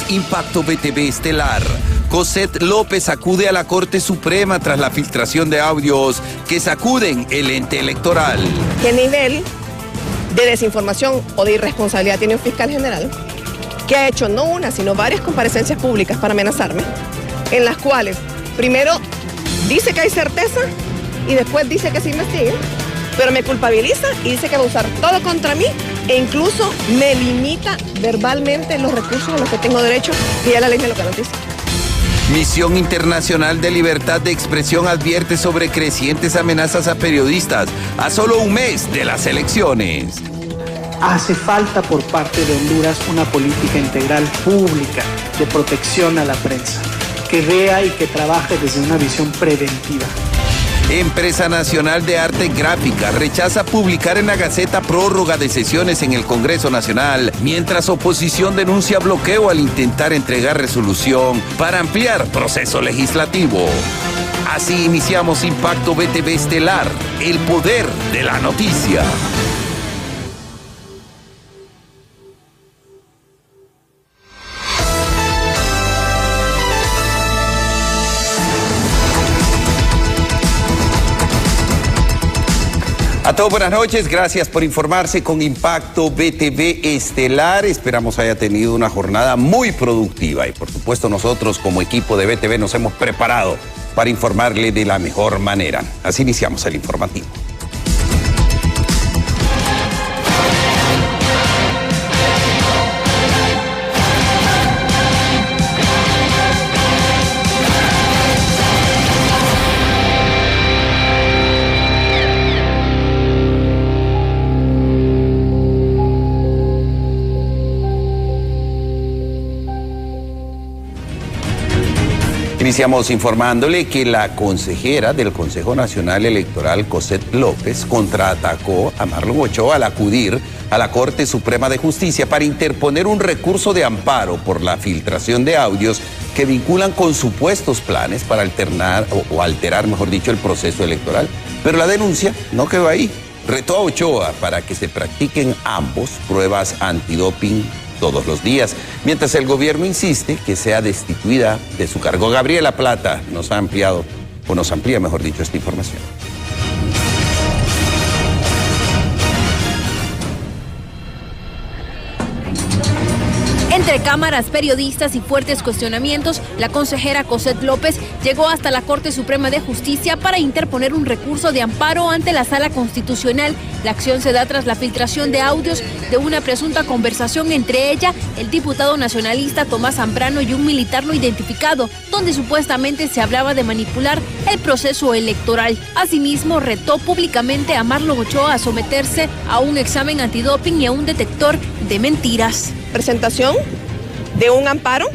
Impacto BTV Estelar. Cosette López acude a la Corte Suprema tras la filtración de audios que sacuden el ente electoral. ¿Qué nivel de desinformación o de irresponsabilidad tiene un fiscal general que ha hecho no una, sino varias comparecencias públicas para amenazarme, en las cuales primero dice que hay certeza y después dice que se investigue, pero me culpabiliza y dice que va a usar todo contra mí e incluso me limita verbalmente los recursos a los que tengo derecho, que ya la ley me lo garantiza? Misión Internacional de Libertad de Expresión advierte sobre crecientes amenazas a periodistas a solo un mes de las elecciones. Hace falta por parte de Honduras una política integral pública de protección a la prensa, que vea y que trabaje desde una visión preventiva. Empresa Nacional de Arte Gráfica rechaza publicar en la Gaceta prórroga de sesiones en el Congreso Nacional, mientras oposición denuncia bloqueo al intentar entregar resolución para ampliar proceso legislativo. Así iniciamos Impacto BTV Estelar, el poder de la noticia. A todos buenas noches, gracias por informarse con Impacto BTV Estelar. Esperamos haya tenido una jornada muy productiva y por supuesto nosotros como equipo de BTV nos hemos preparado para informarle de la mejor manera. Así iniciamos el informativo. Iniciamos informándole que la consejera del Consejo Nacional Electoral, Cosette López, contraatacó a Marlon Ochoa al acudir a la Corte Suprema de Justicia para interponer un recurso de amparo por la filtración de audios que vinculan con supuestos planes para alternar o alterar, mejor dicho, el proceso electoral. Pero la denuncia no quedó ahí. Retó a Ochoa para que se practiquen ambos pruebas antidoping todos los días, mientras el gobierno insiste que sea destituida de su cargo. Gabriela Plata nos amplía, mejor dicho, esta información. Entre cámaras, periodistas y fuertes cuestionamientos, la consejera Cosette López llegó hasta la Corte Suprema de Justicia para interponer un recurso de amparo ante la Sala Constitucional. La acción se da tras la filtración de audios de una presunta conversación entre ella, el diputado nacionalista Tomás Zambrano y un militar no identificado, donde supuestamente se hablaba de manipular el proceso electoral. Asimismo, retó públicamente a Marlon Ochoa a someterse a un examen antidoping y a un detector de mentiras. Presentación de un amparo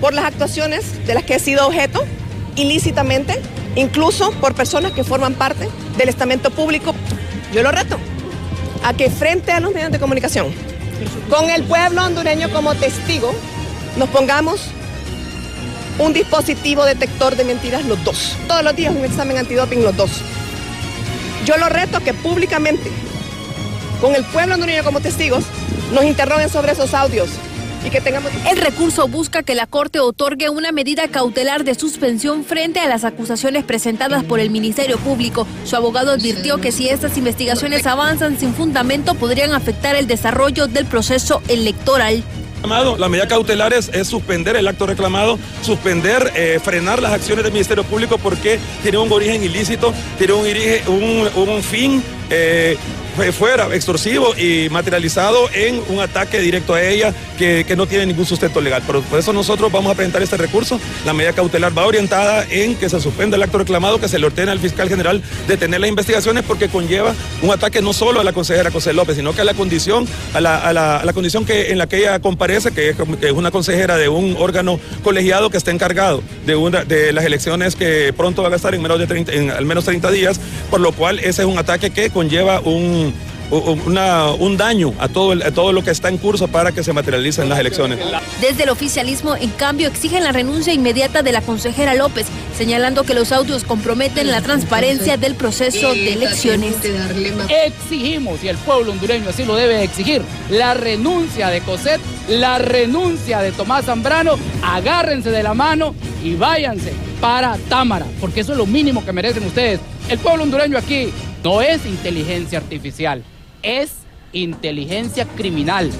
por las actuaciones de las que he sido objeto ilícitamente, incluso por personas que forman parte del estamento público. Yo lo reto a que frente a los medios de comunicación, con el pueblo hondureño como testigo, nos pongamos un dispositivo detector de mentiras los dos. Todos los días un examen antidoping los dos. Yo lo reto a que públicamente, con el pueblo hondureño como testigos, nos interroguen sobre esos audios y que tengamos... El recurso busca que la Corte otorgue una medida cautelar de suspensión frente a las acusaciones presentadas por el Ministerio Público. Su abogado advirtió que si estas investigaciones avanzan sin fundamento podrían afectar el desarrollo del proceso electoral. La medida cautelar es suspender el acto reclamado, frenar las acciones del Ministerio Público porque tiene un origen ilícito, tiene un fin fuera extorsivo y materializado en un ataque directo a ella que no tiene ningún sustento legal. Por eso nosotros vamos a presentar este recurso. La medida cautelar va orientada en que se suspenda el acto reclamado, que se le ordene al fiscal general detener las investigaciones porque conlleva un ataque no solo a la consejera Cosette López, sino que a la condición, a la condición en la que ella comparece, que es una consejera de un órgano colegiado que está encargado de las elecciones que pronto van a estar en al menos 30 días, por lo cual ese es un ataque que conlleva un daño a todo lo que está en curso para que se materialicen las elecciones. Desde el oficialismo, en cambio, exigen la renuncia inmediata de la consejera López, señalando que los audios comprometen la transparencia del proceso de elecciones. Exigimos, y el pueblo hondureño así lo debe exigir, la renuncia de Cosette, la renuncia de Tomás Zambrano. Agárrense de la mano y váyanse para Támara, porque eso es lo mínimo que merecen ustedes. El pueblo hondureño aquí no es inteligencia artificial, es inteligencia criminal.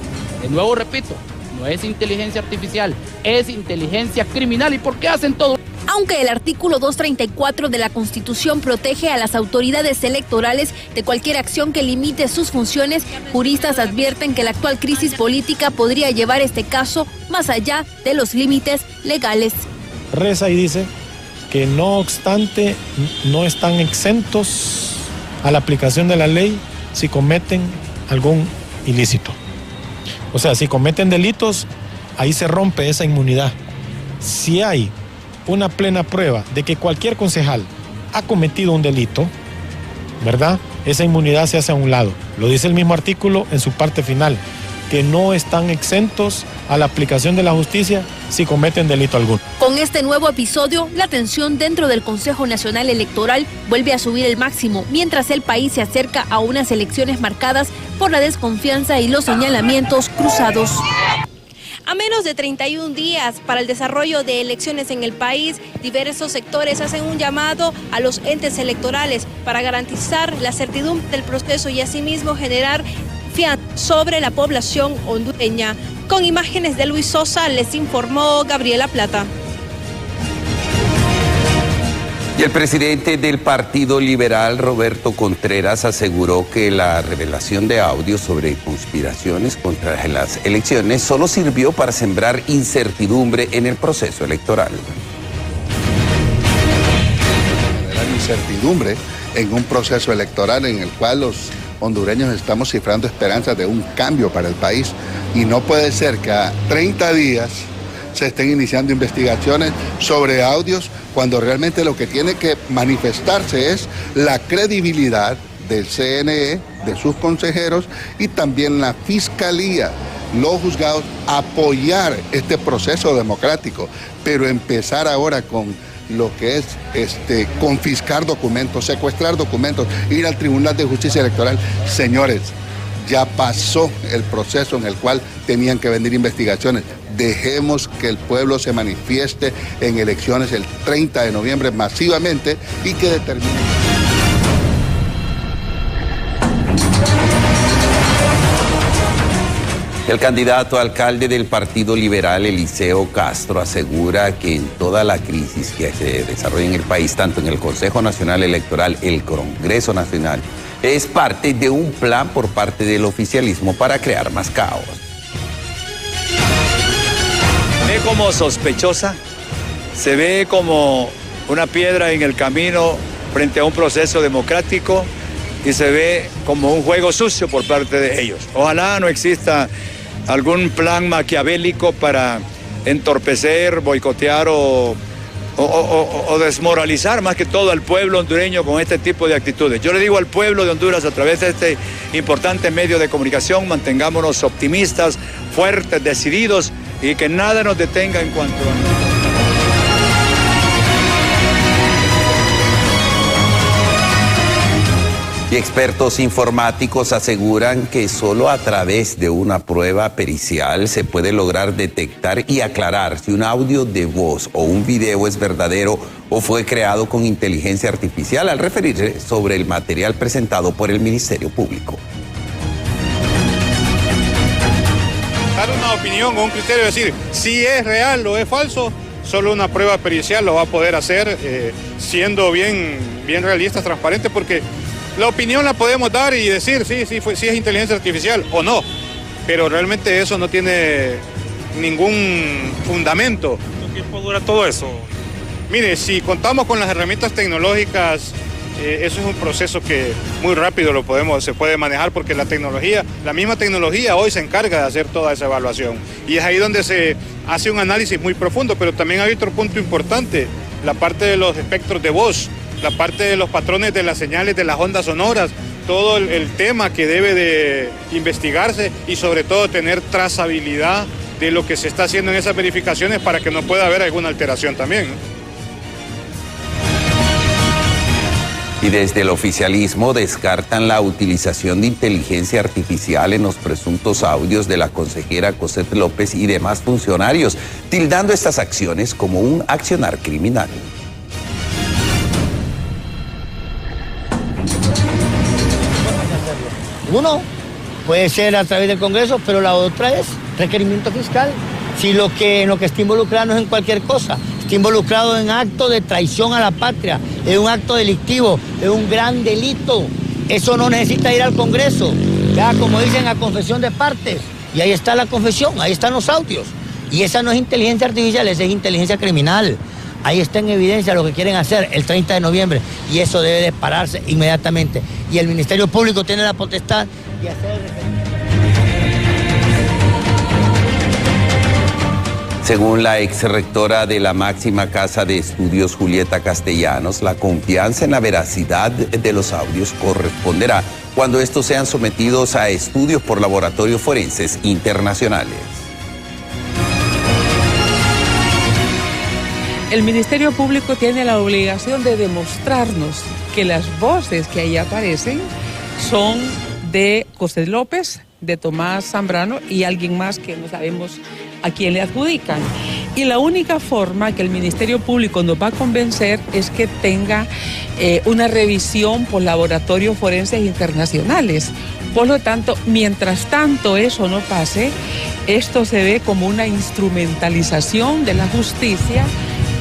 De nuevo repito, no es inteligencia artificial, es inteligencia criminal. ¿Y por qué hacen todo? Aunque el artículo 234 de la Constitución protege a las autoridades electorales de cualquier acción que limite sus funciones, juristas advierten que la actual crisis política podría llevar este caso más allá de los límites legales. Reza y dice que no obstante no están exentos a la aplicación de la ley si cometen algún ilícito. O sea, si cometen delitos, ahí se rompe esa inmunidad. Si hay una plena prueba de que cualquier concejal ha cometido un delito, ¿verdad? Esa inmunidad se hace a un lado. Lo dice el mismo artículo en su parte final, que no están exentos a la aplicación de la justicia si cometen delito alguno. Con este nuevo episodio, la tensión dentro del Consejo Nacional Electoral vuelve a subir el máximo, mientras el país se acerca a unas elecciones marcadas por la desconfianza y los señalamientos cruzados. A menos de 31 días para el desarrollo de elecciones en el país, diversos sectores hacen un llamado a los entes electorales para garantizar la certidumbre del proceso y asimismo generar confianza sobre la población hondureña. Con imágenes de Luis Sosa, les informó Gabriela Plata. Y el presidente del Partido Liberal, Roberto Contreras, aseguró que la revelación de audios sobre conspiraciones contra las elecciones solo sirvió para sembrar incertidumbre en el proceso electoral. Generar incertidumbre en un proceso electoral en el cual los hondureños estamos cifrando esperanzas de un cambio para el país, y no puede ser que a 30 días se estén iniciando investigaciones sobre audios cuando realmente lo que tiene que manifestarse es la credibilidad del CNE, de sus consejeros y también la Fiscalía, los juzgados, apoyar este proceso democrático, pero empezar ahora con lo que es confiscar documentos, secuestrar documentos, ir al Tribunal de Justicia Electoral. Señores, ya pasó el proceso en el cual tenían que venir investigaciones. Dejemos que el pueblo se manifieste en elecciones el 30 de noviembre masivamente y que determine. El candidato a alcalde del Partido Liberal, Eliseo Castro, asegura que en toda la crisis que se desarrolla en el país, tanto en el Consejo Nacional Electoral, el Congreso Nacional, es parte de un plan por parte del oficialismo para crear más caos. Se ve como sospechosa, se ve como una piedra en el camino frente a un proceso democrático y se ve como un juego sucio por parte de ellos. Ojalá no exista algún plan maquiavélico para entorpecer, boicotear o desmoralizar más que todo al pueblo hondureño con este tipo de actitudes. Yo le digo al pueblo de Honduras a través de este importante medio de comunicación, mantengámonos optimistas, fuertes, decididos y que nada nos detenga en cuanto a... Y expertos informáticos aseguran que solo a través de una prueba pericial se puede lograr detectar y aclarar si un audio de voz o un video es verdadero o fue creado con inteligencia artificial, al referirse sobre el material presentado por el Ministerio Público. Dar una opinión o un criterio, decir si es real o es falso, solo una prueba pericial lo va a poder hacer, siendo bien realista, transparente, porque la opinión la podemos dar y decir sí es inteligencia artificial o no, pero realmente eso no tiene ningún fundamento. ¿Cuánto tiempo dura todo eso? Mire, si contamos con las herramientas tecnológicas, eso es un proceso que muy rápido se puede manejar, porque la misma tecnología hoy se encarga de hacer toda esa evaluación. Y es ahí donde se hace un análisis muy profundo, pero también hay otro punto importante, la parte de los espectros de voz, la parte de los patrones de las señales de las ondas sonoras. todo el tema que debe de investigarse y sobre todo tener trazabilidad de lo que se está haciendo en esas verificaciones para que no pueda haber alguna alteración también, ¿no? Y desde el oficialismo descartan la utilización de inteligencia artificial en los presuntos audios de la consejera Cosette López y demás funcionarios, tildando estas acciones como un accionar criminal. Uno puede ser a través del Congreso, pero la otra es requerimiento fiscal. Si lo que está involucrado no es en cualquier cosa, está involucrado en acto de traición a la patria, es un acto delictivo, es un gran delito. Eso no necesita ir al Congreso, ya como dicen, a confesión de partes. Y ahí está la confesión, ahí están los audios. Y esa no es inteligencia artificial, esa es inteligencia criminal. Ahí está en evidencia lo que quieren hacer el 30 de noviembre y eso debe de pararse inmediatamente. Y el Ministerio Público tiene la potestad de hacer el requerimiento. Según la exrectora de la máxima casa de estudios, Julieta Castellanos, la confianza en la veracidad de los audios corresponderá cuando estos sean sometidos a estudios por laboratorios forenses internacionales. El Ministerio Público tiene la obligación de demostrarnos que las voces que ahí aparecen son de Cosette López, de Tomás Zambrano y alguien más que no sabemos a quién le adjudican. Y la única forma que el Ministerio Público nos va a convencer es que tenga una revisión por laboratorios forenses internacionales. Por lo tanto, mientras tanto eso no pase, esto se ve como una instrumentalización de la justicia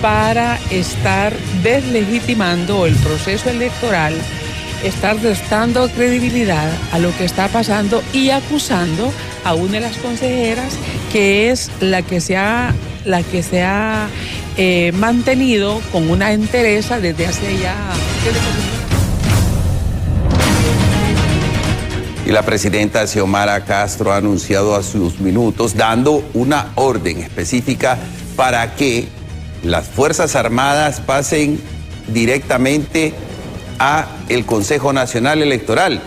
para estar deslegitimando el proceso electoral, estar restando credibilidad a lo que está pasando y acusando a una de las consejeras que es la que se ha mantenido con una entereza desde hace ya... Y la presidenta Xiomara Castro ha anunciado hace unos minutos, dando una orden específica para que las Fuerzas Armadas pasen directamente a el Consejo Nacional Electoral.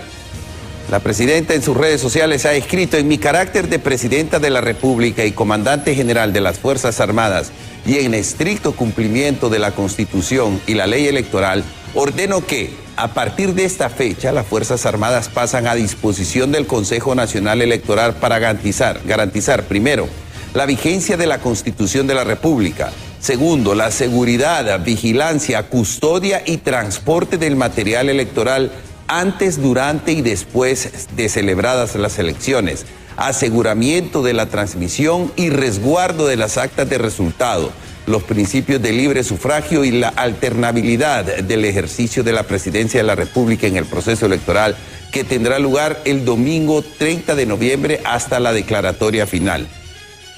La presidenta en sus redes sociales ha escrito: en mi carácter de presidenta de la República y comandante general de las Fuerzas Armadas y en estricto cumplimiento de la Constitución y la ley electoral, ordeno que a partir de esta fecha las Fuerzas Armadas pasan a disposición del Consejo Nacional Electoral para garantizar primero, la vigencia de la Constitución de la República. Segundo, la seguridad, vigilancia, custodia y transporte del material electoral antes, durante y después de celebradas las elecciones. Aseguramiento de la transmisión y resguardo de las actas de resultado, los principios de libre sufragio y la alternabilidad del ejercicio de la presidencia de la República en el proceso electoral que tendrá lugar el domingo 30 de noviembre hasta la declaratoria final.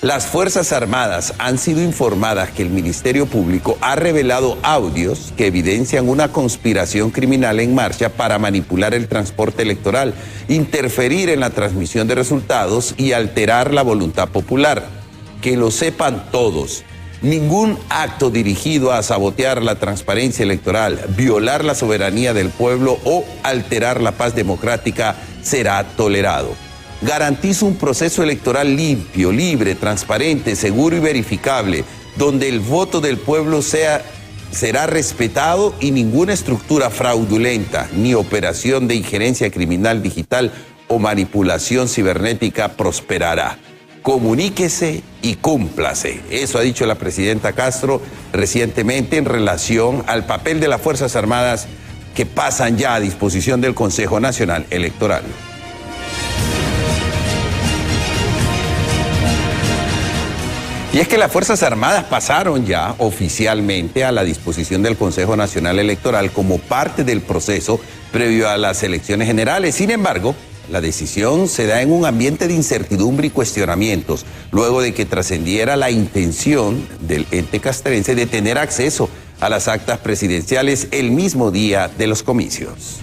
Las Fuerzas Armadas han sido informadas que el Ministerio Público ha revelado audios que evidencian una conspiración criminal en marcha para manipular el transporte electoral, interferir en la transmisión de resultados y alterar la voluntad popular. Que lo sepan todos, ningún acto dirigido a sabotear la transparencia electoral, violar la soberanía del pueblo o alterar la paz democrática será tolerado. Garantiza un proceso electoral limpio, libre, transparente, seguro y verificable, donde el voto del pueblo será respetado y ninguna estructura fraudulenta ni operación de injerencia criminal digital o manipulación cibernética prosperará. Comuníquese y cúmplase. Eso ha dicho la presidenta Castro recientemente en relación al papel de las Fuerzas Armadas que pasan ya a disposición del Consejo Nacional Electoral. Y es que las Fuerzas Armadas pasaron ya oficialmente a la disposición del Consejo Nacional Electoral como parte del proceso previo a las elecciones generales. Sin embargo, la decisión se da en un ambiente de incertidumbre y cuestionamientos, luego de que trascendiera la intención del ente castrense de tener acceso a las actas presidenciales el mismo día de los comicios.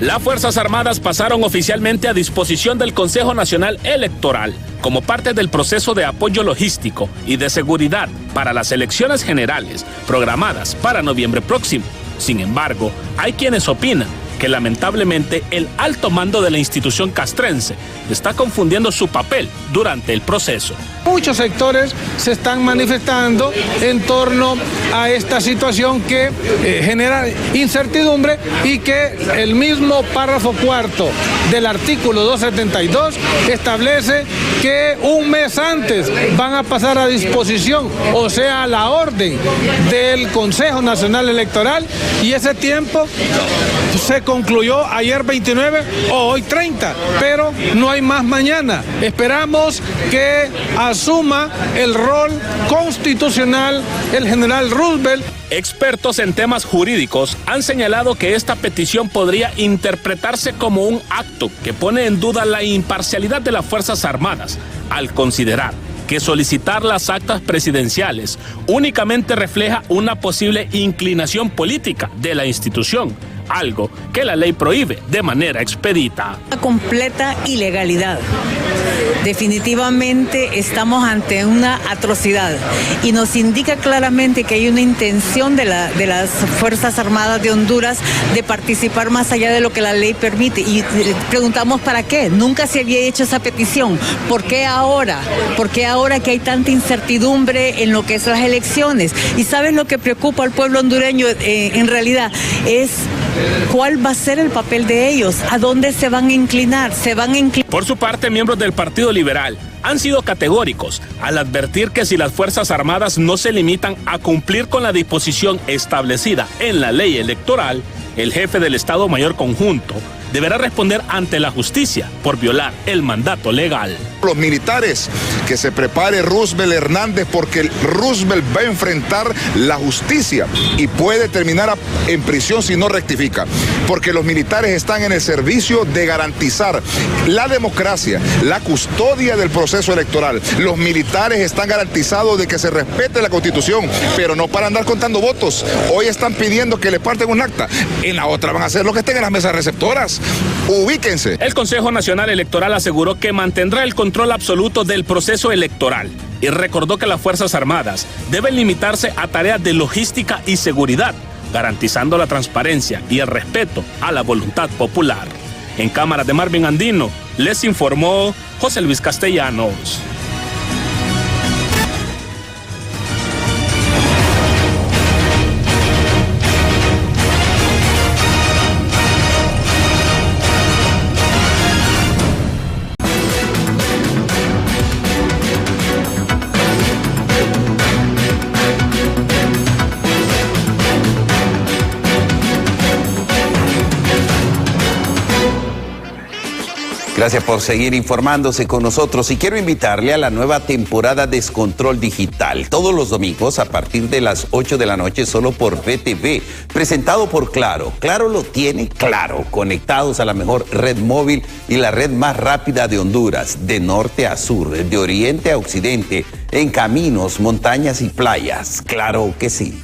Las Fuerzas Armadas pasaron oficialmente a disposición del Consejo Nacional Electoral. como parte del proceso de apoyo logístico y de seguridad para las elecciones generales programadas para noviembre próximo. Sin embargo, hay quienes opinan que lamentablemente el alto mando de la institución castrense está confundiendo su papel durante el proceso. Muchos sectores se están manifestando en torno a esta situación que genera incertidumbre y que el mismo párrafo cuarto del artículo 272 establece que un mes antes van a pasar a disposición, o sea, a la orden del Consejo Nacional Electoral, y ese tiempo se concluyó ayer 29 o hoy 30, pero no hay más mañana. Esperamos que asuma el rol constitucional el general Roosevelt. Expertos en temas jurídicos han señalado que esta petición podría interpretarse como un acto que pone en duda la imparcialidad de las Fuerzas Armadas, al considerar que solicitar las actas presidenciales únicamente refleja una posible inclinación política de la institución, algo que la ley prohíbe de manera expedita. Una completa ilegalidad. Definitivamente estamos ante una atrocidad y nos indica claramente que hay una intención de las Fuerzas Armadas de Honduras de participar más allá de lo que la ley permite, y preguntamos ¿para qué? Nunca se había hecho esa petición. ¿Por qué ahora? ¿Por qué ahora que hay tanta incertidumbre en lo que es las elecciones? Y ¿sabes lo que preocupa al pueblo hondureño en realidad? Es ¿cuál va a ser el papel de ellos? ¿A dónde se van a inclinar? Por su parte, miembros del Partido Liberal han sido categóricos al advertir que si las Fuerzas Armadas no se limitan a cumplir con la disposición establecida en la ley electoral, el jefe del Estado Mayor Conjunto deberá responder ante la justicia por violar el mandato legal. Los militares, que se prepare Roosevelt Hernández, porque Roosevelt va a enfrentar la justicia y puede terminar en prisión si no rectifica, porque los militares están en el servicio de garantizar la democracia, la custodia del proceso electoral. Los militares están garantizados de que se respete la Constitución, pero no para andar contando votos. Hoy están pidiendo que le parten un acta, en la otra van a hacer lo que estén en las mesas receptoras. Ubíquense. El Consejo Nacional Electoral aseguró que mantendrá el control absoluto del proceso electoral y recordó que las Fuerzas Armadas deben limitarse a tareas de logística y seguridad, garantizando la transparencia y el respeto a la voluntad popular. En cámara de Marvin Andino, les informó José Luis Castellanos. Gracias por seguir informándose con nosotros y quiero invitarle a la nueva temporada Descontrol Digital, todos los domingos a partir de las 8 de la noche solo por VTV, presentado por Claro. Claro lo tiene claro, conectados a la mejor red móvil y la red más rápida de Honduras, de norte a sur, de oriente a occidente, en caminos, montañas y playas. Claro que sí.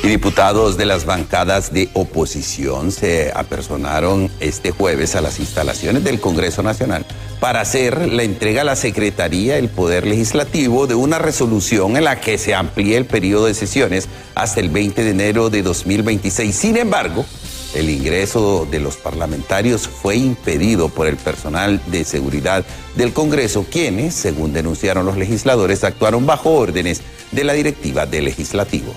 Y diputados de las bancadas de oposición se apersonaron este jueves a las instalaciones del Congreso Nacional para hacer la entrega a la Secretaría del Poder Legislativo de una resolución en la que se amplía el periodo de sesiones hasta el 20 de enero de 2026. Sin embargo, el ingreso de los parlamentarios fue impedido por el personal de seguridad del Congreso, quienes, según denunciaron los legisladores, actuaron bajo órdenes de la directiva del Legislativo.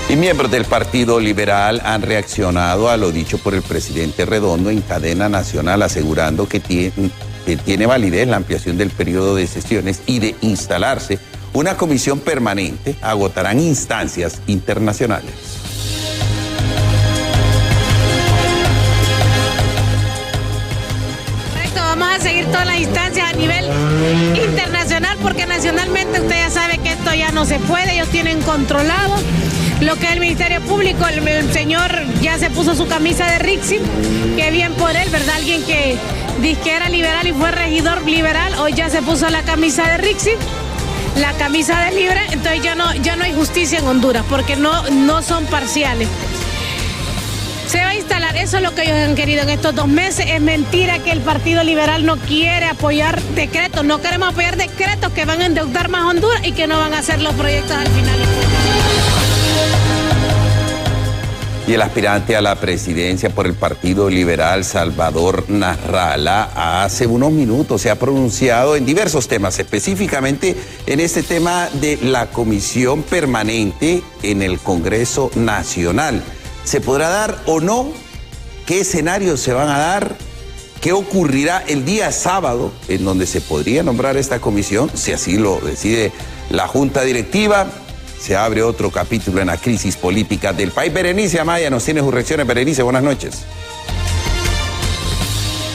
Y miembros del Partido Liberal han reaccionado a lo dicho por el presidente Redondo en cadena nacional, asegurando que tiene validez la ampliación del periodo de sesiones y de instalarse una comisión permanente, agotarán instancias internacionales. Vamos a seguir todas las instancias a nivel internacional porque nacionalmente usted ya sabe que esto ya no se puede, ellos tienen controlado lo que es el Ministerio Público. El señor ya se puso su camisa de Rixi, qué bien por él, ¿verdad? Alguien que dice que era liberal y fue regidor liberal, hoy ya se puso la camisa de Rixi, la camisa de libre, entonces ya no hay justicia en Honduras, porque no son parciales. Se va a instalar, eso es lo que ellos han querido en estos 2 meses. Es mentira que el Partido Liberal no quiere apoyar decretos. No queremos apoyar decretos que van a endeudar más Honduras y que no van a hacer los proyectos al final. Y el aspirante a la presidencia por el Partido Liberal, Salvador Nasralla, hace unos minutos se ha pronunciado en diversos temas, específicamente en este tema de la comisión permanente en el Congreso Nacional. ¿Se podrá dar o no? ¿Qué escenarios se van a dar? ¿Qué ocurrirá el día sábado en donde se podría nombrar esta comisión? Si así lo decide la Junta Directiva, se abre otro capítulo en la crisis política del país. Berenice Amaya nos tiene sus reacciones. Berenice, buenas noches.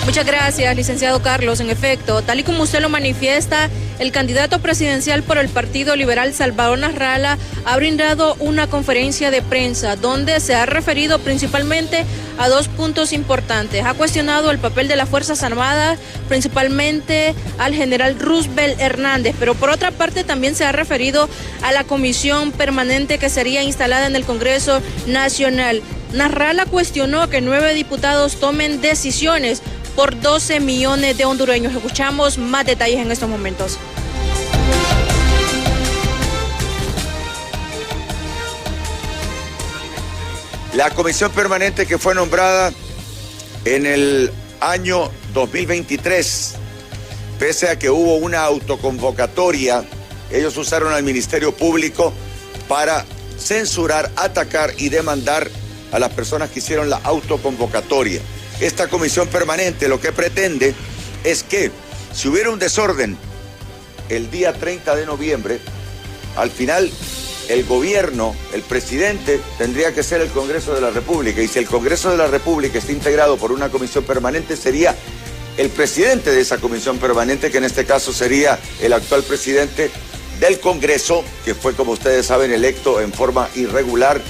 Muchas gracias, licenciado Carlos. En efecto, tal y como usted lo manifiesta, el candidato presidencial por el Partido Liberal, Salvador Nasralla, ha brindado una conferencia de prensa donde se ha referido principalmente a 2 puntos importantes. Ha cuestionado el papel de las Fuerzas Armadas, principalmente al general Roosevelt Hernández, pero por otra parte también se ha referido a la comisión permanente que sería instalada en el Congreso Nacional. Nasralla cuestionó que 9 diputados tomen decisiones por 12 millones de hondureños. Escuchamos más detalles en estos momentos. La comisión permanente que fue nombrada en el año 2023, pese a que hubo una autoconvocatoria, ellos usaron al Ministerio Público para censurar, atacar y demandar a las personas que hicieron la autoconvocatoria. Esta comisión permanente lo que pretende es que si hubiera un desorden el día 30 de noviembre, al final el gobierno, el presidente, tendría que ser el Congreso de la República. Y si el Congreso de la República está integrado por una comisión permanente, sería el presidente de esa comisión permanente, que en este caso sería el actual presidente del Congreso, que fue, como ustedes saben, electo en forma irregular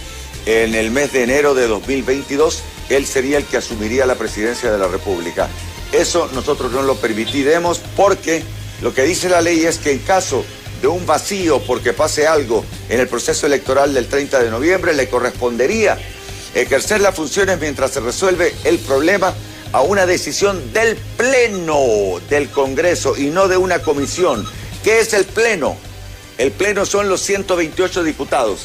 en el mes de enero de 2022. Él sería el que asumiría la presidencia de la República. Eso nosotros no lo permitiremos, porque lo que dice la ley es que en caso de un vacío porque pase algo en el proceso electoral del 30 de noviembre, le correspondería ejercer las funciones mientras se resuelve el problema a una decisión del Pleno del Congreso y no de una comisión. ¿Qué es el Pleno? El Pleno son los 128 diputados.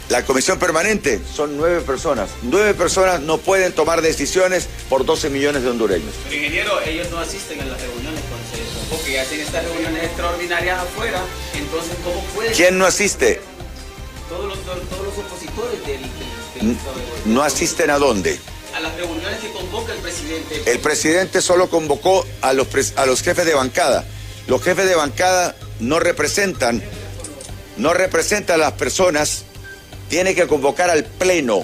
La comisión permanente son 9 personas. 9 personas no pueden tomar decisiones por 12 millones de hondureños. Pero, ingeniero, ellos no asisten a las reuniones cuando se convoque, ya hacen estas reuniones extraordinarias afuera. Entonces, ¿cómo puede? ¿Quién no asiste? Todos los opositores del ¿No asisten a dónde? A las reuniones que convoca el presidente. El presidente solo convocó a los jefes de bancada. Los jefes de bancada no representan a las personas. Tiene que convocar al Pleno.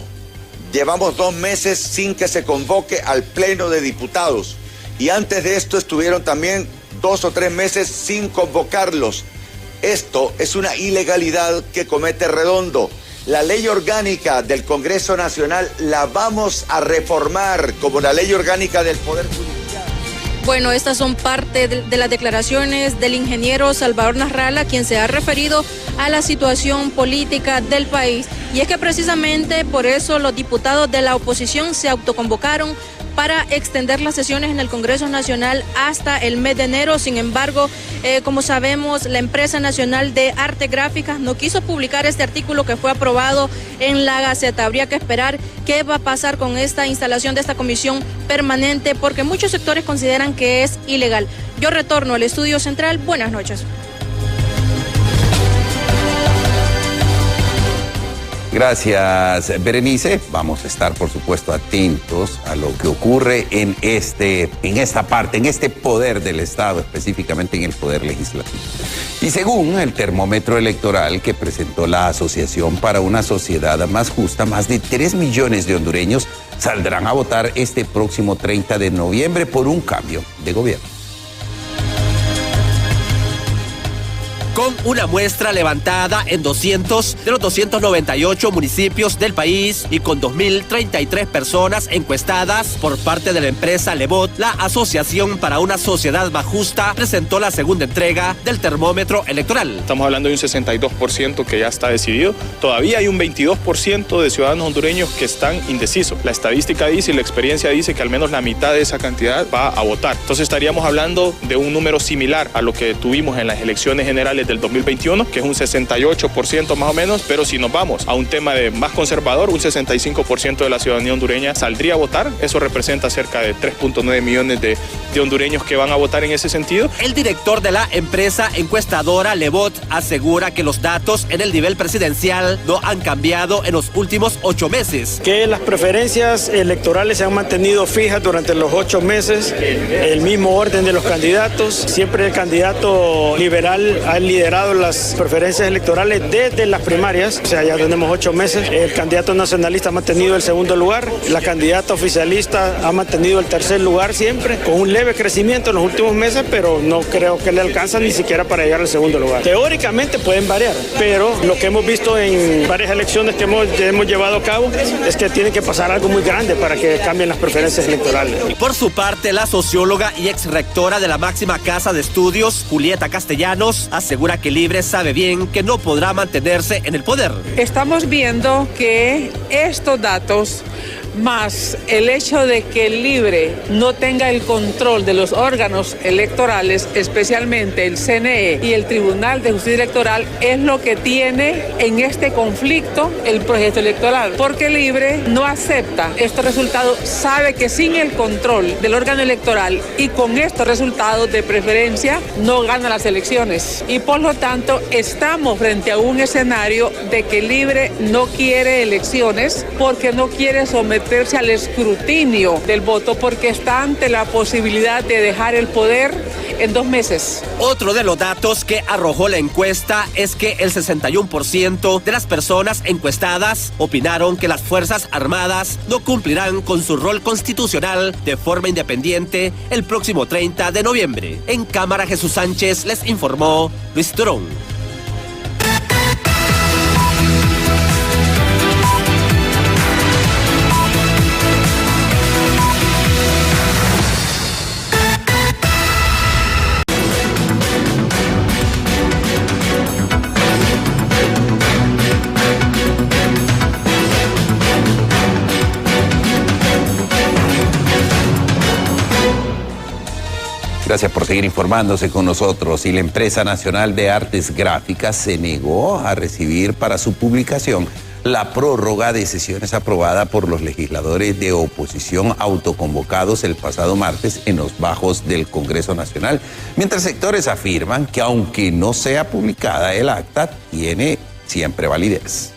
Llevamos 2 meses sin que se convoque al Pleno de Diputados. Y antes de esto estuvieron también 2 o 3 meses sin convocarlos. Esto es una ilegalidad que comete Redondo. La ley orgánica del Congreso Nacional la vamos a reformar como la ley orgánica del Poder Judicial. Bueno, estas son parte de las declaraciones del ingeniero Salvador Nasralla, quien se ha referido a la situación política del país. Y es que precisamente por eso los diputados de la oposición se autoconvocaron para extender las sesiones en el Congreso Nacional hasta el mes de enero. Sin embargo, como sabemos, la empresa nacional de arte gráficas no quiso publicar este artículo que fue aprobado en la Gaceta. Habría que esperar qué va a pasar con esta instalación de esta comisión permanente, porque muchos sectores consideran que es ilegal. Yo retorno al estudio central. Buenas noches. Gracias, Berenice. Vamos a estar, por supuesto, atentos a lo que ocurre en esta parte, en este poder del Estado, específicamente en el poder legislativo. Y según el termómetro electoral que presentó la Asociación para una Sociedad Más Justa, más de 3 millones de hondureños saldrán a votar este próximo 30 de noviembre por un cambio de gobierno. con una muestra levantada en 200 de los 298 municipios del país y con 2.033 personas encuestadas por parte de la empresa Lebot, la Asociación para una Sociedad Más Justa presentó la segunda entrega del termómetro electoral. Estamos hablando de un 62% que ya está decidido. Todavía hay un 22% de ciudadanos hondureños que están indecisos. La estadística dice y la experiencia dice que al menos la mitad de esa cantidad va a votar. Entonces estaríamos hablando de un número similar a lo que tuvimos en las elecciones generales del 2021, que es un 68% más o menos, pero si nos vamos a un tema de más conservador, un 65% de la ciudadanía hondureña saldría a votar. Eso representa cerca de 3.9 millones de hondureños que van a votar en ese sentido. El director de la empresa encuestadora Lebot asegura que los datos en el nivel presidencial no han cambiado en los últimos 8 meses. Que las preferencias electorales se han mantenido fijas durante los 8 meses, el mismo orden de los candidatos. Siempre el candidato liberal ha liderado las preferencias electorales desde las primarias, o sea, ya tenemos 8 meses. El candidato nacionalista ha mantenido el segundo lugar, la candidata oficialista ha mantenido el tercer lugar siempre, con un leve crecimiento en los últimos meses, pero no creo que le alcanza ni siquiera para llegar al segundo lugar. Teóricamente pueden variar, pero lo que hemos visto en varias elecciones que hemos llevado a cabo es que tiene que pasar algo muy grande para que cambien las preferencias electorales. Por su parte, la socióloga y exrectora de la máxima casa de estudios, Julieta Castellanos, asegura que Libre sabe bien que no podrá mantenerse en el poder. Estamos viendo que estos datos, más el hecho de que el Libre no tenga el control de los órganos electorales, especialmente el CNE y el Tribunal de Justicia Electoral, es lo que tiene en este conflicto el proyecto electoral. Porque Libre no acepta estos resultados, sabe que sin el control del órgano electoral y con estos resultados de preferencia no gana las elecciones. Y por lo tanto estamos frente a un escenario de que Libre no quiere elecciones porque no quiere someterse al escrutinio del voto, porque está ante la posibilidad de dejar el poder en 2 meses. Otro de los datos que arrojó la encuesta es que el 61% de las personas encuestadas opinaron que las Fuerzas Armadas no cumplirán con su rol constitucional de forma independiente el próximo 30 de noviembre. En cámara, Jesús Sánchez les informó Luis Torón. Gracias por seguir informándose con nosotros. Y la empresa nacional de artes gráficas se negó a recibir para su publicación la prórroga de sesiones aprobada por los legisladores de oposición autoconvocados el pasado martes en los bajos del Congreso Nacional, mientras sectores afirman que aunque no sea publicada el acta, tiene siempre validez.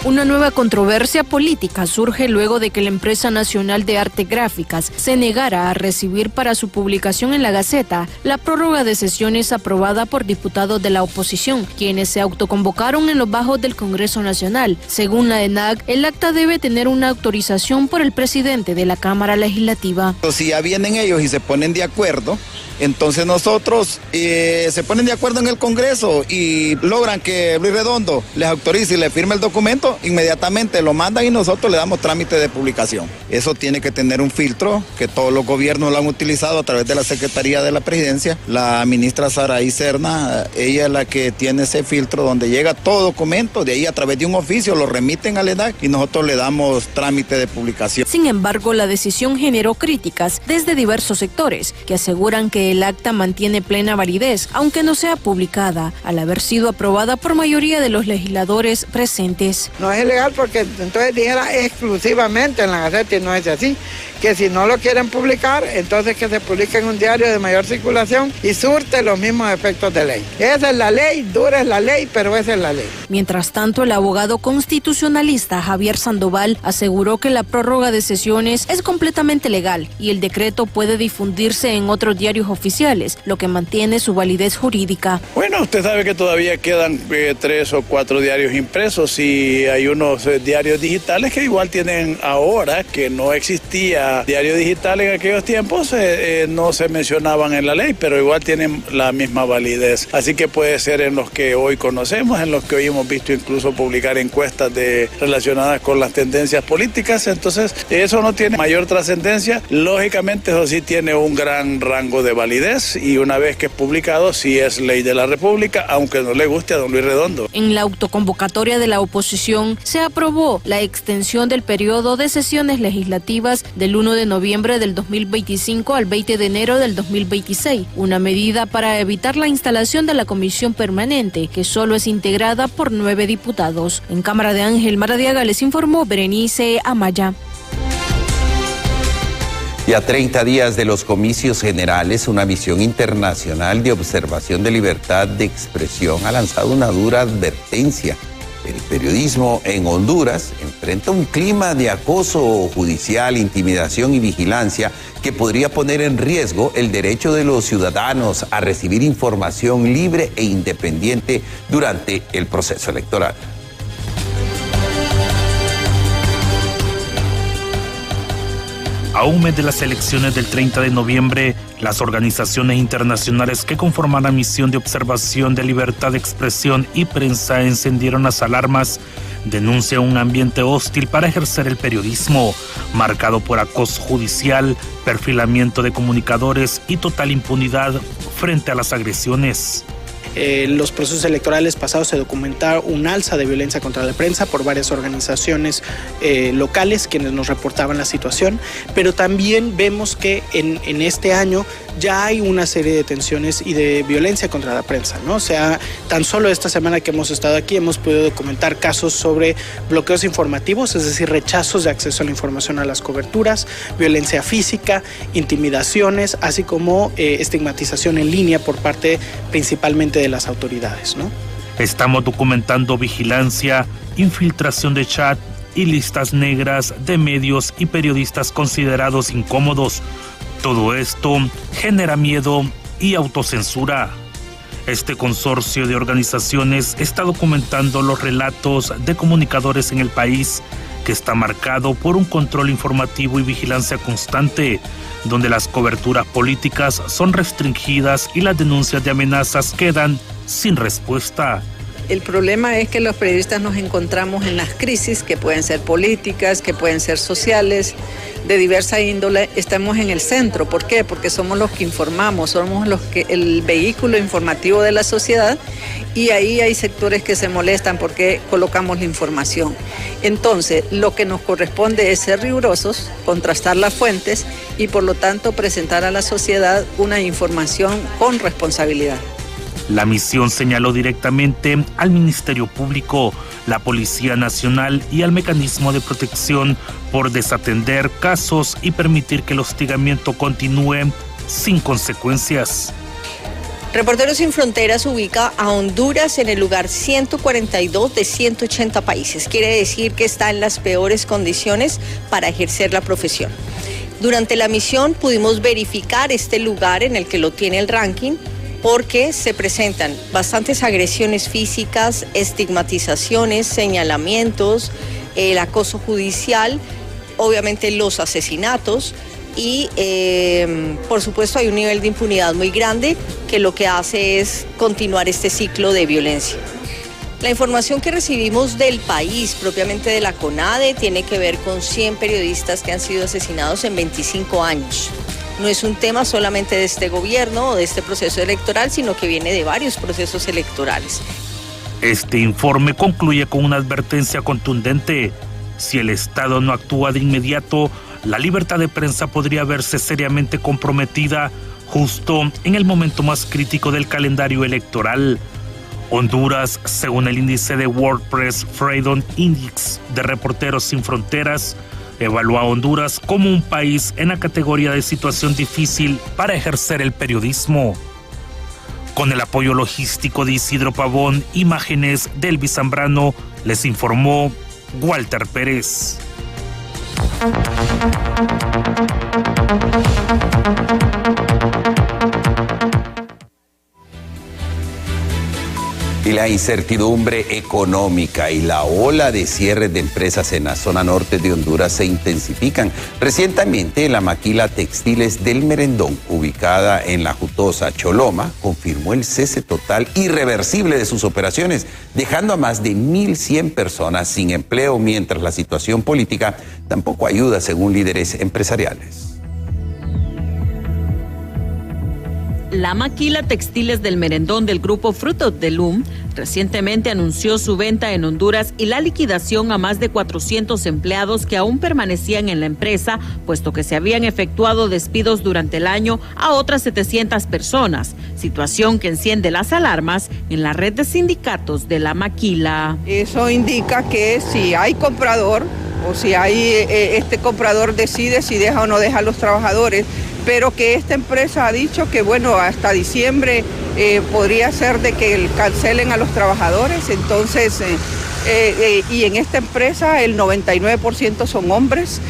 Una nueva controversia política surge luego de que la empresa nacional de arte gráficas se negara a recibir para su publicación en la Gaceta la prórroga de sesiones aprobada por diputados de la oposición, quienes se autoconvocaron en los bajos del Congreso Nacional. Según la ENAC, el acta debe tener una autorización por el presidente de la Cámara Legislativa. Si ya vienen ellos y se ponen de acuerdo, entonces nosotros se ponen de acuerdo en el Congreso y logran que Luis Redondo les autorice y le firme el documento, inmediatamente lo mandan y nosotros le damos trámite de publicación. Eso tiene que tener un filtro que todos los gobiernos lo han utilizado a través de la Secretaría de la Presidencia. La ministra Saraí Serna, ella es la que tiene ese filtro donde llega todo documento, de ahí a través de un oficio lo remiten al ENAC y nosotros le damos trámite de publicación. Sin embargo, la decisión generó críticas desde diversos sectores que aseguran que el acta mantiene plena validez, aunque no sea publicada, al haber sido aprobada por mayoría de los legisladores presentes. No es ilegal porque entonces dijera exclusivamente en la Gaceta y no es así, que si no lo quieren publicar, entonces que se publique en un diario de mayor circulación y surte los mismos efectos de ley. Esa es la ley, dura es la ley, pero esa es la ley. Mientras tanto, el abogado constitucionalista Javier Sandoval aseguró que la prórroga de sesiones es completamente legal y el decreto puede difundirse en otros diarios oficiales, lo que mantiene su validez jurídica. Bueno, usted sabe que todavía quedan 3 o 4 diarios impresos y hay unos diarios digitales que igual tienen ahora, que no existía diario digital en aquellos tiempos, no se mencionaban en la ley, pero igual tienen la misma validez. Así que puede ser en los que hoy conocemos, en los que hoy hemos visto incluso publicar encuestas relacionadas con las tendencias políticas. Entonces, eso no tiene mayor trascendencia. Lógicamente, eso sí tiene un gran rango de validez y una vez que es publicado, sí es ley de la República, aunque no le guste a don Luis Redondo. En la autoconvocatoria de la oposición se aprobó la extensión del periodo de sesiones legislativas del 1 de noviembre del 2025 al 20 de enero del 2026, una medida para evitar la instalación de la comisión permanente, que solo es integrada por 9 diputados. En Cámara de Ángel Maradiaga les informó Berenice Amaya. Y a 30 días de los comicios generales, una misión internacional de observación de libertad de expresión ha lanzado una dura advertencia. El periodismo en Honduras enfrenta un clima de acoso judicial, intimidación y vigilancia que podría poner en riesgo el derecho de los ciudadanos a recibir información libre e independiente durante el proceso electoral. A un mes de las elecciones del 30 de noviembre, las organizaciones internacionales que conforman la misión de observación de libertad de expresión y prensa encendieron las alarmas. Denuncian un ambiente hostil para ejercer el periodismo, marcado por acoso judicial, perfilamiento de comunicadores y total impunidad frente a las agresiones. Los procesos electorales pasados se documentaron un alza de violencia contra la prensa por varias organizaciones locales quienes nos reportaban la situación, pero también vemos que en este año ya hay una serie de tensiones y de violencia contra la prensa, ¿no? O sea, tan solo esta semana que hemos estado aquí hemos podido documentar casos sobre bloqueos informativos, es decir, rechazos de acceso a la información a las coberturas, violencia física, intimidaciones, así como estigmatización en línea por parte principalmente de las autoridades, ¿no? Estamos documentando vigilancia, infiltración de chat y listas negras de medios y periodistas considerados incómodos. Todo esto genera miedo y autocensura. Este consorcio de organizaciones está documentando los relatos de comunicadores en el país, que está marcado por un control informativo y vigilancia constante, donde las coberturas políticas son restringidas y las denuncias de amenazas quedan sin respuesta. El problema es que los periodistas nos encontramos en las crisis, que pueden ser políticas, que pueden ser sociales, de diversa índole. Estamos en el centro. ¿Por qué? Porque somos los que informamos, somos el vehículo informativo de la sociedad, y ahí hay sectores que se molestan porque colocamos la información. Entonces, lo que nos corresponde es ser rigurosos, contrastar las fuentes y, por lo tanto, presentar a la sociedad una información con responsabilidad. La misión señaló directamente al Ministerio Público, la Policía Nacional y al Mecanismo de Protección por desatender casos y permitir que el hostigamiento continúe sin consecuencias. Reporteros Sin Fronteras ubica a Honduras en el lugar 142 de 180 países. Quiere decir que está en las peores condiciones para ejercer la profesión. Durante la misión pudimos verificar este lugar en el que lo tiene el ranking, porque se presentan bastantes agresiones físicas, estigmatizaciones, señalamientos, el acoso judicial, obviamente los asesinatos y por supuesto hay un nivel de impunidad muy grande que lo que hace es continuar este ciclo de violencia. La información que recibimos del país, propiamente de la CONADE, tiene que ver con 100 periodistas que han sido asesinados en 25 años. No es un tema solamente de este gobierno o de este proceso electoral, sino que viene de varios procesos electorales. Este informe concluye con una advertencia contundente. Si el Estado no actúa de inmediato, la libertad de prensa podría verse seriamente comprometida justo en el momento más crítico del calendario electoral. Honduras, según el índice de WordPress Freedom Index de Reporteros Sin Fronteras, evalúa a Honduras como un país en la categoría de situación difícil para ejercer el periodismo. Con el apoyo logístico de Isidro Pavón, imágenes de Elvis Zambrano, les informó Walter Pérez. Y la incertidumbre económica y la ola de cierres de empresas en la zona norte de Honduras se intensifican. Recientemente, la maquila Textiles del Merendón, ubicada en la jutosa Choloma, confirmó el cese total irreversible de sus operaciones, dejando a más de 1.100 personas sin empleo, mientras la situación política tampoco ayuda, según líderes empresariales. La maquila Textiles del Merendón del grupo Fruit of the Loom recientemente anunció su venta en Honduras y la liquidación a más de 400 empleados que aún permanecían en la empresa, puesto que se habían efectuado despidos durante el año a otras 700 personas, situación que enciende las alarmas en la red de sindicatos de la maquila. Eso indica que si hay comprador o si este comprador decide si deja o no deja a los trabajadores, pero que esta empresa ha dicho que bueno, hasta diciembre podría ser de que cancelen a los trabajadores, entonces y en esta empresa el 99% son hombres,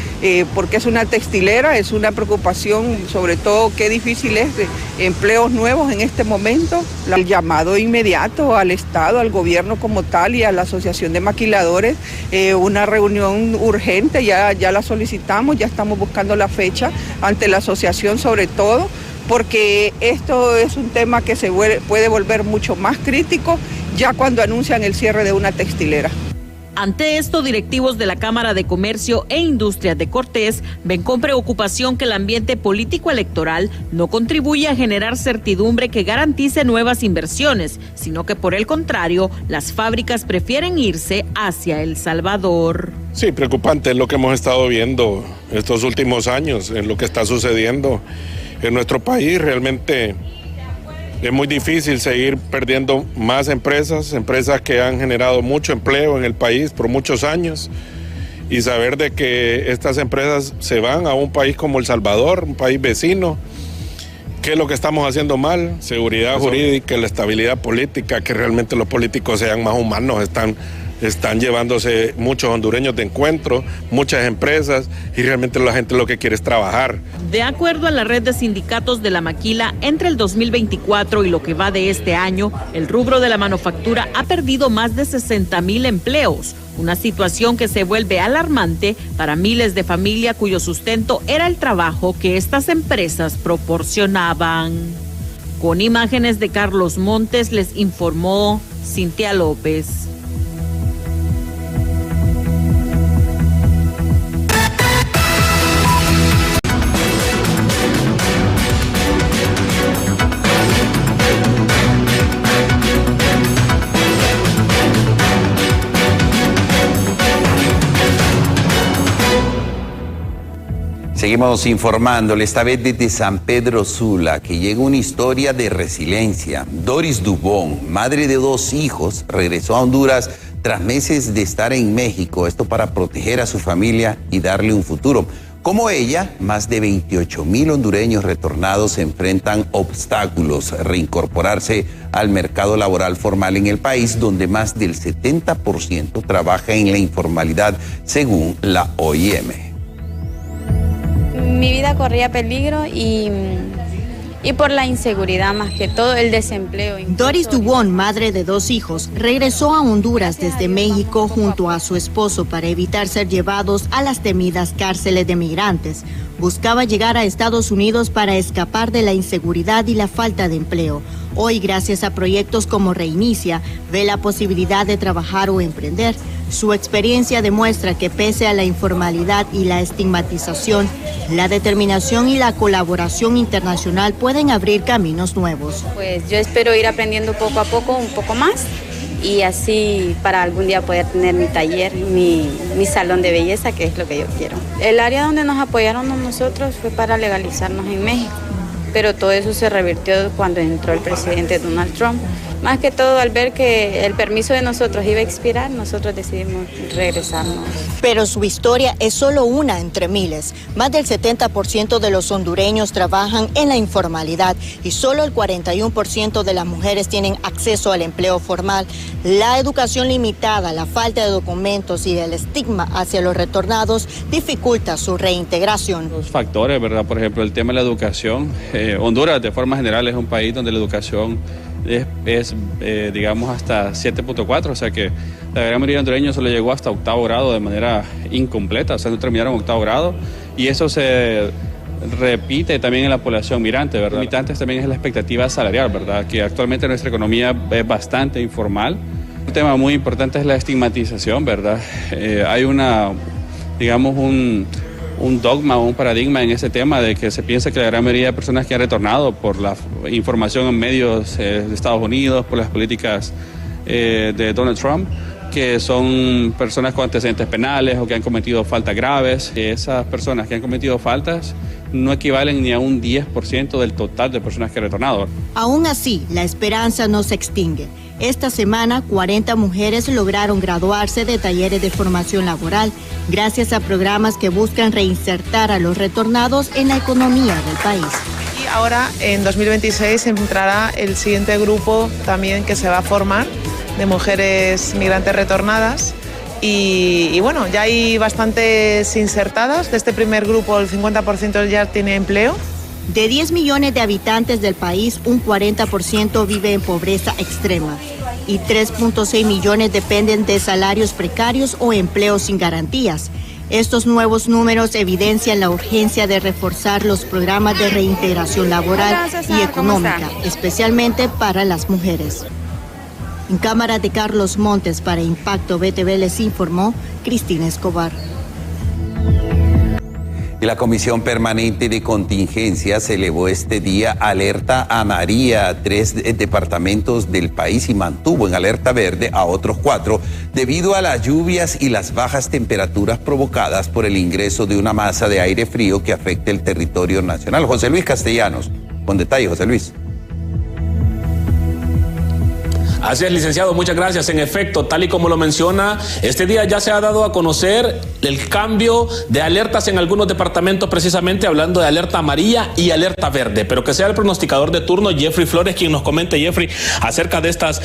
porque es una textilera, es una preocupación, sobre todo qué difícil es de empleos nuevos en este momento. El llamado inmediato al Estado, al gobierno como tal y a la Asociación de Maquiladores, una reunión urgente, ya la solicitamos, ya estamos buscando la fecha ante la asociación sobre todo, porque esto es un tema que se puede volver mucho más crítico ya cuando anuncian el cierre de una textilera. Ante esto, directivos de la Cámara de Comercio e Industrias de Cortés ven con preocupación que el ambiente político electoral no contribuye a generar certidumbre que garantice nuevas inversiones, sino que por el contrario, las fábricas prefieren irse hacia El Salvador. Sí, preocupante es lo que hemos estado viendo estos últimos años, en lo que está sucediendo en nuestro país. Realmente es muy difícil seguir perdiendo más empresas que han generado mucho empleo en el país por muchos años, y saber de que estas empresas se van a un país como El Salvador, un país vecino. ¿Qué es lo que estamos haciendo mal? Seguridad jurídica, la estabilidad política, que realmente los políticos sean más humanos, están llevándose muchos hondureños de encuentro, muchas empresas, y realmente la gente lo que quiere es trabajar. De acuerdo a la red de sindicatos de la maquila, entre el 2024 y lo que va de este año, el rubro de la manufactura ha perdido más de 60,000 empleos, una situación que se vuelve alarmante para miles de familias cuyo sustento era el trabajo que estas empresas proporcionaban. Con imágenes de Carlos Montes, les informó Cintia López. Seguimos informándole, esta vez desde San Pedro Sula, que llega una historia de resiliencia. Doris Dubón, madre de 2 hijos, regresó a Honduras tras meses de estar en México, esto para proteger a su familia y darle un futuro. Como ella, más de 28,000 hondureños retornados se enfrentan obstáculos a reincorporarse al mercado laboral formal en el país, donde más del 70% trabaja en la informalidad, según la OIM. Mi vida corría peligro y por la inseguridad, más que todo el desempleo. Doris Dubón, madre de 2 hijos, regresó a Honduras desde México junto a su esposo para evitar ser llevados a las temidas cárceles de migrantes. Buscaba llegar a Estados Unidos para escapar de la inseguridad y la falta de empleo. Hoy, gracias a proyectos como Reinicia, ve la posibilidad de trabajar o emprender. Su experiencia demuestra que pese a la informalidad y la estigmatización, la determinación y la colaboración internacional pueden abrir caminos nuevos. Pues yo espero ir aprendiendo poco a poco, un poco más, y así para algún día poder tener mi taller, mi salón de belleza, que es lo que yo quiero. El área donde nos apoyaron a nosotros fue para legalizarnos en México, pero todo eso se revirtió cuando entró el presidente Donald Trump. Más que todo, al ver que el permiso de nosotros iba a expirar, nosotros decidimos regresarnos. Pero su historia es solo una entre miles. Más del 70% de los hondureños trabajan en la informalidad y solo el 41% de las mujeres tienen acceso al empleo formal. La educación limitada, la falta de documentos y el estigma hacia los retornados dificulta su reintegración. Los factores, ¿verdad? Por ejemplo, el tema de la educación. Honduras, de forma general, es un país donde la educación digamos, hasta 7.4, o sea que la gran mayoría de hondureños solo llegó hasta octavo grado de manera incompleta, o sea, no terminaron octavo grado, y eso se repite también en la población migrante, ¿verdad? Limitantes también es la expectativa salarial, ¿verdad? Que actualmente nuestra economía es bastante informal. Un tema muy importante es la estigmatización, ¿verdad? Hay un dogma o un paradigma en ese tema de que se piensa que la gran mayoría de personas que han retornado por la información en medios de Estados Unidos, por las políticas de Donald Trump, que son personas con antecedentes penales o que han cometido faltas graves. Esas personas que han cometido faltas no equivalen ni a un 10% del total de personas que han retornado. Aún así, la esperanza no se extingue. Esta semana, 40 mujeres lograron graduarse de talleres de formación laboral gracias a programas que buscan reinsertar a los retornados en la economía del país. Y ahora, en 2026, entrará el siguiente grupo también que se va a formar de mujeres migrantes retornadas. Y bueno, ya hay bastantes insertadas. De este primer grupo, el 50% ya tiene empleo. De 10 millones de habitantes del país, un 40% vive en pobreza extrema y 3.6 millones dependen de salarios precarios o empleos sin garantías. Estos nuevos números evidencian la urgencia de reforzar los programas de reintegración laboral y económica, especialmente para las mujeres. En cámara de Carlos Montes para Impacto BTV les informó Cristina Escobar. Y la Comisión Permanente de Contingencia se elevó este día alerta amarilla a 3 departamentos del país y mantuvo en alerta verde a otros 4 debido a las lluvias y las bajas temperaturas provocadas por el ingreso de una masa de aire frío que afecta el territorio nacional. José Luis Castellanos, con detalle, José Luis. Así es, licenciado, muchas gracias. En efecto, tal y como lo menciona, este día ya se ha dado a conocer el cambio de alertas en algunos departamentos, precisamente hablando de alerta amarilla y alerta verde, pero que sea el pronosticador de turno, Jeffrey Flores, quien nos comente, Jeffrey, acerca de estas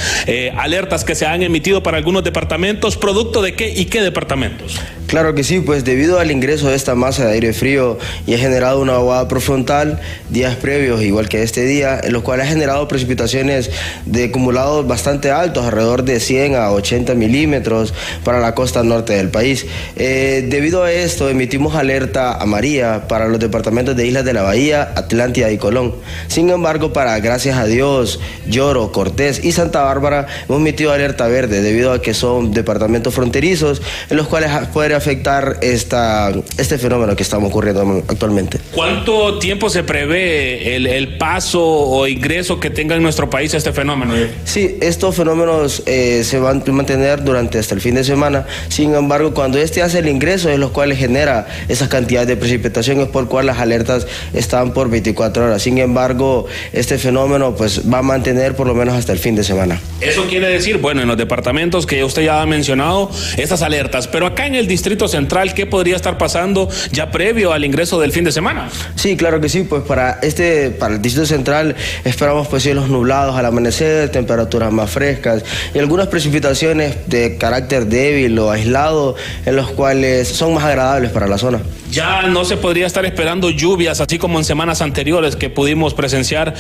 alertas que se han emitido para algunos departamentos, ¿producto de qué y qué departamentos? Claro que sí, pues debido al ingreso de esta masa de aire frío y ha generado una vaguada prefrontal días previos, igual que este día, en los cuales ha generado precipitaciones de acumulados bastante altos, alrededor de 100 a 80 milímetros para la costa norte del país. Debido a esto, emitimos alerta amarilla para los departamentos de Islas de la Bahía, Atlántida y Colón. Sin embargo, gracias a Dios, Lloro, Cortés y Santa Bárbara, hemos emitido alerta verde debido a que son departamentos fronterizos en los cuales puede afectar este fenómeno que estamos ocurriendo actualmente. ¿Cuánto tiempo se prevé el paso o ingreso que tenga en nuestro país este fenómeno? Sí, estos fenómenos se van a mantener durante hasta el fin de semana. Sin embargo, cuando este hace el ingreso, es lo cual genera esas cantidades de precipitación, es por cual las alertas están por 24 horas. Sin embargo, este fenómeno pues va a mantener por lo menos hasta el fin de semana. Eso quiere decir, bueno, en los departamentos que usted ya ha mencionado, estas alertas, pero acá en el Distrito Central, ¿qué podría estar pasando ya previo al ingreso del fin de semana? Sí, claro que sí, pues para el Distrito Central esperamos pues cielos nublados al amanecer, temperaturas más frescas y algunas precipitaciones de carácter débil o aislado en los cuales son más agradables para la zona. Ya no se podría estar esperando lluvias, así como en semanas anteriores que pudimos presenciar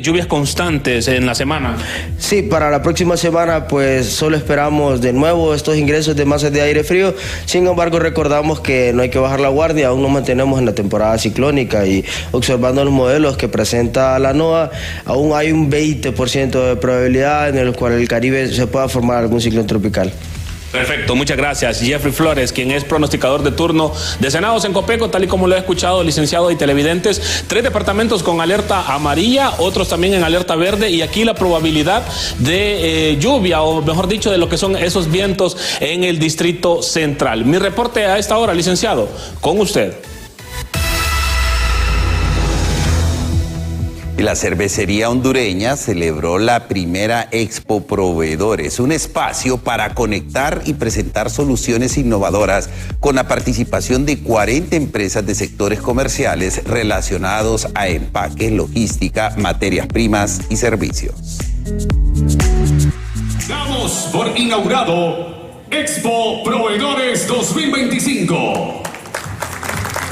lluvias constantes en la semana. Sí, para la próxima semana pues solo esperamos de nuevo estos ingresos de masas de aire frío. Sin embargo, recordamos que no hay que bajar la guardia, aún nos mantenemos en la temporada ciclónica y observando los modelos que presenta la NOAA, aún hay un 20% de probabilidad en el cual el Caribe se pueda formar algún ciclón tropical. Perfecto, muchas gracias. Jeffrey Flores, quien es pronosticador de turno de Senados en Copeco, tal y como lo he escuchado, licenciado y televidentes, 3 departamentos con alerta amarilla, otros también en alerta verde, y aquí la probabilidad de lluvia, o mejor dicho, de lo que son esos vientos en el Distrito Central. Mi reporte a esta hora, licenciado, con usted. Y la cervecería hondureña celebró la primera Expo Proveedores, un espacio para conectar y presentar soluciones innovadoras con la participación de 40 empresas de sectores comerciales relacionados a empaque, logística, materias primas y servicios. Damos por inaugurado Expo Proveedores 2025.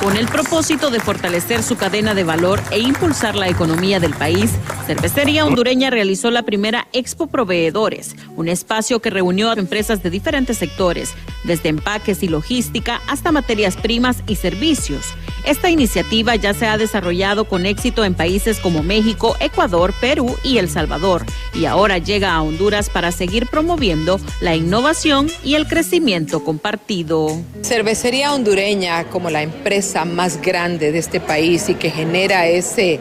Con el propósito de fortalecer su cadena de valor e impulsar la economía del país, Cervecería Hondureña realizó la primera Expo Proveedores, un espacio que reunió a empresas de diferentes sectores, desde empaques y logística hasta materias primas y servicios. Esta iniciativa ya se ha desarrollado con éxito en países como México, Ecuador, Perú y El Salvador, y ahora llega a Honduras para seguir promoviendo la innovación y el crecimiento compartido. Cervecería Hondureña, como la empresa más grande de este país y que genera ese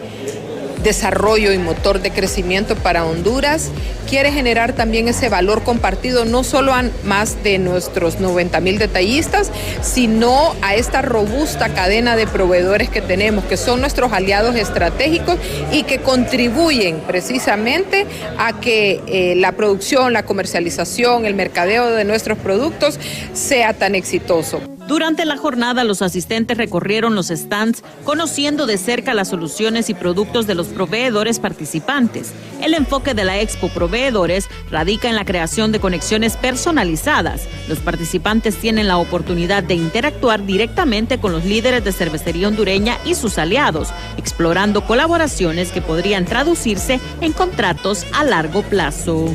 desarrollo y motor de crecimiento para Honduras, quiere generar también ese valor compartido no solo a más de nuestros 90,000 detallistas, sino a esta robusta cadena de proveedores que tenemos, que son nuestros aliados estratégicos y que contribuyen precisamente a que la producción, la comercialización, el mercadeo de nuestros productos sea tan exitoso. Durante la jornada, los asistentes recorrieron los stands, conociendo de cerca las soluciones y productos de los proveedores participantes. El enfoque de la Expo Proveedores radica en la creación de conexiones personalizadas. Los participantes tienen la oportunidad de interactuar directamente con los líderes de Cervecería Hondureña y sus aliados, explorando colaboraciones que podrían traducirse en contratos a largo plazo.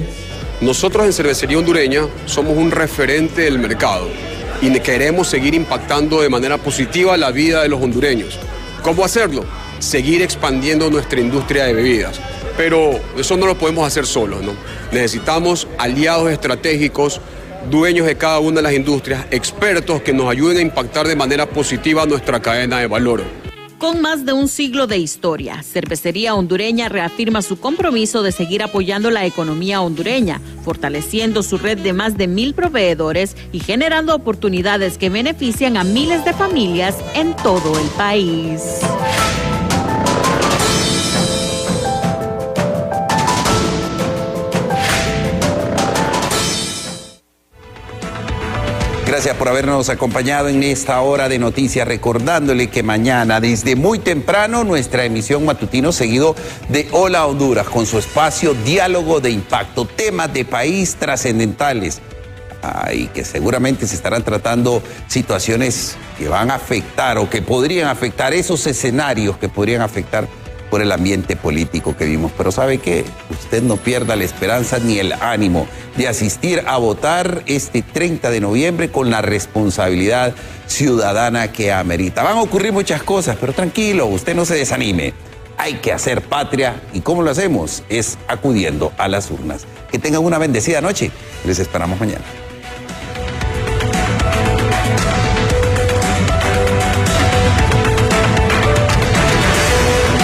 Nosotros en Cervecería Hondureña somos un referente del mercado y queremos seguir impactando de manera positiva la vida de los hondureños. ¿Cómo hacerlo? Seguir expandiendo nuestra industria de bebidas. Pero eso no lo podemos hacer solos, ¿no? Necesitamos aliados estratégicos, dueños de cada una de las industrias, expertos que nos ayuden a impactar de manera positiva nuestra cadena de valor. Con más de un siglo de historia, Cervecería Hondureña reafirma su compromiso de seguir apoyando la economía hondureña, fortaleciendo su red de más de 1,000 proveedores y generando oportunidades que benefician a miles de familias en todo el país. Gracias por habernos acompañado en esta hora de noticias, recordándole que mañana desde muy temprano nuestra emisión matutino seguido de Hola Honduras con su espacio Diálogo de Impacto, temas de país trascendentales y que seguramente se estarán tratando situaciones que van a afectar o que podrían afectar esos escenarios que podrían afectar por el ambiente político que vimos. Pero ¿sabe qué? Usted no pierda la esperanza ni el ánimo de asistir a votar este 30 de noviembre con la responsabilidad ciudadana que amerita. Van a ocurrir muchas cosas, pero tranquilo, usted no se desanime. Hay que hacer patria. ¿Y cómo lo hacemos? Es acudiendo a las urnas. Que tengan una bendecida noche. Les esperamos mañana.